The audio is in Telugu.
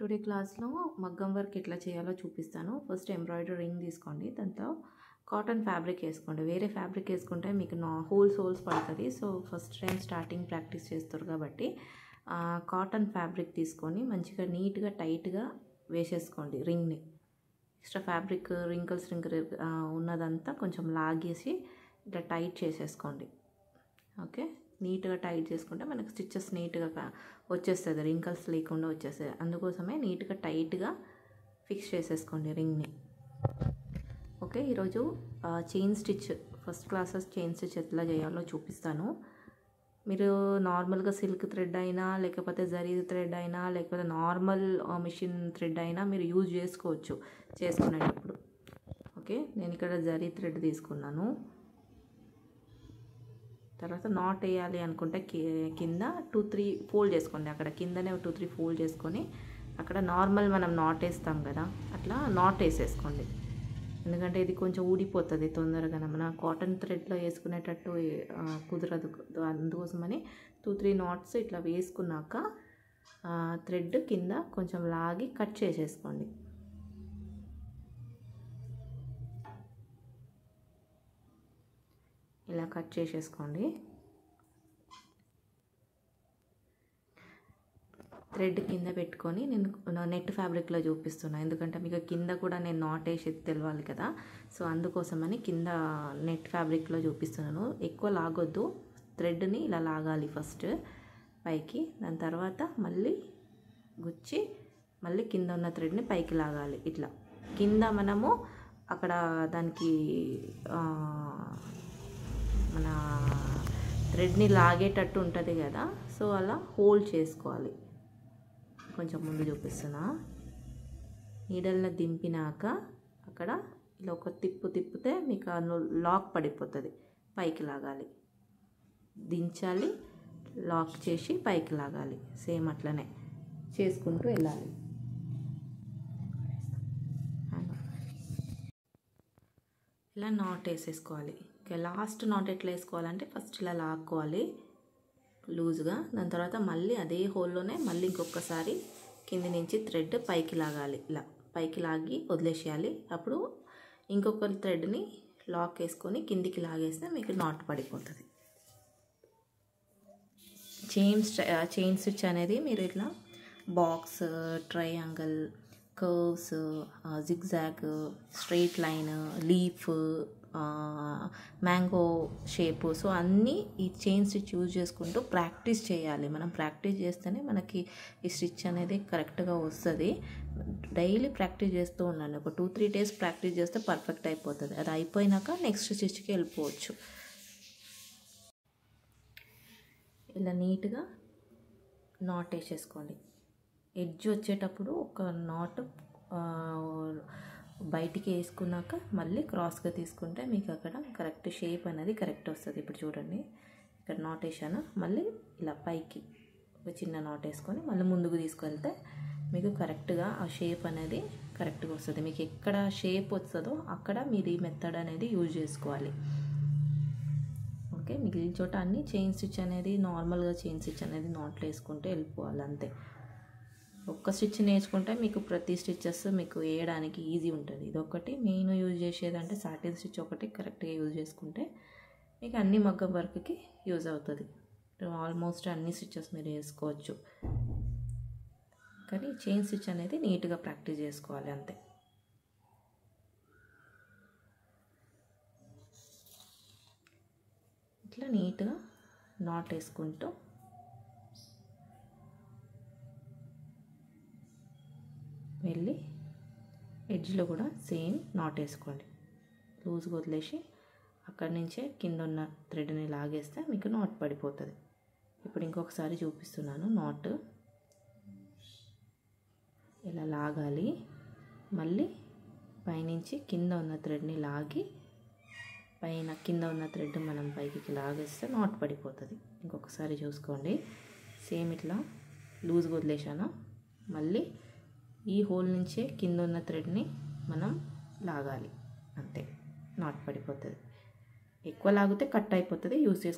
టుడే క్లాస్లో మగ్గం వర్క్ ఎట్లా చేయాలో చూపిస్తాను. ఫస్ట్ ఎంబ్రాయిడరీ రింగ్ తీసుకోండి, దాంట్లో కాటన్ ఫ్యాబ్రిక్ వేసుకోండి. వేరే ఫ్యాబ్రిక్ వేసుకుంటే మీకు హోల్స్ పడుతుంది. So first time starting practice చేస్తారు కాబట్టి కాటన్ ఫ్యాబ్రిక్ తీసుకొని మంచిగా నీట్గా టైట్గా వేసేసుకోండి రింగ్ని. ఎక్స్ట్రా ఫ్యాబ్రిక్ రింకిల్స్ ఉన్నదంతా కొంచెం లాగేసి ఇట్లా టైట్ చేసేసుకోండి. ఓకే, నీట్గా టైట్ చేసుకుంటే మనకు స్టిచ్చెస్ నీట్గా వచ్చేస్తుంది, రింకల్స్ లేకుండా వచ్చేస్తుంది. అందుకోసమే నీట్గా టైట్గా ఫిక్స్ చేసేసుకోండి రింగ్ని. ఓకే, ఈరోజు chain stitch first classes chain stitch ఎట్లా చేయాలో చూపిస్తాను. మీరు నార్మల్గా సిల్క్ థ్రెడ్ అయినా లేకపోతే జరీ థ్రెడ్ అయినా లేకపోతే నార్మల్ మిషన్ థ్రెడ్ అయినా మీరు యూజ్ చేసుకోవచ్చు చేసుకునేటప్పుడు. ఓకే, నేను ఇక్కడ జరీ థ్రెడ్ తీసుకున్నాను. తర్వాత నాట్ వేయాలి అనుకుంటే కింద 2-3 ఫోల్డ్ చేసుకోండి. అక్కడ కిందనే 2-3 ఫోల్డ్ చేసుకొని అక్కడ నార్మల్ మనం నాట్ వేస్తాం కదా, అట్లా నాట్ వేసేసుకోండి. ఎందుకంటే ఇది కొంచెం ఊడిపోతుంది తొందరగా, మన కాటన్ థ్రెడ్లో వేసుకునేటట్టు కుదరదు. అందుకోసమని 2-3 నాట్స్ ఇట్లా వేసుకున్నాక థ్రెడ్ కింద కొంచెం లాగి కట్ చేసేసుకోండి. ఇలా కట్ చేసేసుకోండి. థ్రెడ్ కింద పెట్టుకొని నేను నెట్ ఫ్యాబ్రిక్లో చూపిస్తున్నాను, ఎందుకంటే మీకు కింద కూడా నేను నాట్ వేసి తెలవాలి కదా. సో అందుకోసమని కింద నెట్ ఫ్యాబ్రిక్లో చూపిస్తున్నాను. ఎక్కువ లాగొద్దు, థ్రెడ్ని ఇలా లాగాలి ఫస్ట్ పైకి, దాని తర్వాత మళ్ళీ గుచ్చి మళ్ళీ కింద ఉన్న థ్రెడ్ని పైకి లాగాలి. ఇట్లా కింద మనము అక్కడ దానికి మన థ్రెడ్ని లాగేటట్టు ఉంటుంది కదా, సో అలా హోల్డ్ చేసుకోవాలి. కొంచెం ముందు చూపిస్తున్నా. నీడల్ని దింపినాక అక్కడ ఇలా ఒక తిప్పితే మీకు లాక్ పడిపోతుంది, పైకి లాగాలి. దించాలి, లాక్ చేసి పైకి లాగాలి. సేమ్ అట్లనే చేసుకుంటూ వెళ్ళాలి. ఇలా నాట్ వేసేసుకోవాలి. లాస్ట్ నాట్ ఎట్లా వేసుకోవాలంటే ఫస్ట్ ఇలా లాక్కోవాలి లూజ్గా, దాని తర్వాత మళ్ళీ అదే హోల్లోనే మళ్ళీ ఇంకొకసారి కింది నుంచి థ్రెడ్ పైకి లాగాలి. ఇలా పైకి లాగి వదిలేసేయాలి. అప్పుడు ఇంకొక థ్రెడ్ని లాక్ వేసుకొని కిందికి లాగేస్తే మీకు నాట్ పడిపోతుంది. చైన్ స్టిచ్ అనేది మీరు ఇట్లా box, triangle, curves, zigzag, straight line, leaf, mango shape, so అన్నీ ఈ చైన్ స్టిచ్ యూజ్ చేసుకుంటూ ప్రాక్టీస్ చేయాలి. మనం ప్రాక్టీస్ చేస్తేనే మనకి ఈ స్టిచ్ అనేది కరెక్ట్గా వస్తుంది. డైలీ ప్రాక్టీస్ చేస్తూ ఉండండి. ఒక 2-3 డేస్ ప్రాక్టీస్ చేస్తే పర్ఫెక్ట్ అయిపోతుంది. అది అయిపోయినాక నెక్స్ట్ స్టిచ్కి వెళ్ళిపోవచ్చు. ఇలా నీట్గా నాట్ వేసేసుకోండి. ఎడ్జ్ వచ్చేటప్పుడు ఒక నాట్ బయటికి వేసుకున్నాక మళ్ళీ క్రాస్గా తీసుకుంటే మీకు అక్కడ కరెక్ట్ షేప్ అనేది కరెక్ట్ వస్తుంది. ఇప్పుడు చూడండి, ఇక్కడ నాట్ వేసాను, మళ్ళీ ఇలా పైకి ఒక చిన్న నాట్ వేసుకొని మళ్ళీ ముందుకు తీసుకెళ్తే మీకు కరెక్ట్గా ఆ షేప్ అనేది కరెక్ట్గా వస్తుంది. మీకు ఎక్కడ షేప్ వస్తుందో అక్కడ మీరు ఈ మెథడ్ అనేది యూజ్ చేసుకోవాలి. ఓకే, మిగిలిన చోట అన్ని చైన్ స్టిచ్ అనేది నార్మల్గా చైన్ స్టిచ్ అనేది నాట్లు వేసుకుంటే వెళ్ళిపోవాలి అంతే. ఒక్క స్టిచ్ నేర్చుకుంటే మీకు ప్రతి స్టిచ్చెస్ మీకు వేయడానికి ఈజీ ఉంటుంది. ఇదొకటి మెయిన్ యూజ్ చేసేదంటే సాటిన్ స్టిచ్ ఒకటి కరెక్ట్గా యూజ్ చేసుకుంటే మీకు అన్ని మగ్గం వర్క్కి యూజ్ అవుతుంది. ఆల్మోస్ట్ అన్ని స్టిచ్చెస్ మీరు వేసుకోవచ్చు, కానీ చైన్ స్టిచ్ అనేది నీట్గా ప్రాక్టీస్ చేసుకోవాలి అంతే. ఇట్లా నీట్గా నాట్ వేసుకుంటూ వెళ్ళి ఎడ్జ్లో కూడా సేమ్ నాట్ వేసుకోండి. లూజ్గా వదిలేసి అక్కడి నుంచే కింద ఉన్న థ్రెడ్ని లాగేస్తే మీకు నాట్ పడిపోతుంది. ఇప్పుడు ఇంకొకసారి చూపిస్తున్నాను. నాట్ ఇలా లాగాలి, మళ్ళీ పైనుంచి కింద ఉన్న థ్రెడ్ని లాగి కింద ఉన్న థ్రెడ్ మనం పైకి లాగేస్తే నాట్ పడిపోతుంది. ఇంకొకసారి చూసుకోండి. సేమ్ ఇట్లా లూజ్గా వదిలేసాను, మళ్ళీ ఈ హోల్ నుంచే కింద ఉన్న థ్రెడ్ని మనం లాగాలి అంతే, నాట్ పడిపోతుంది. ఎక్కువ లాగితే కట్ అయిపోతుంది, యూజ్ చేసుకో.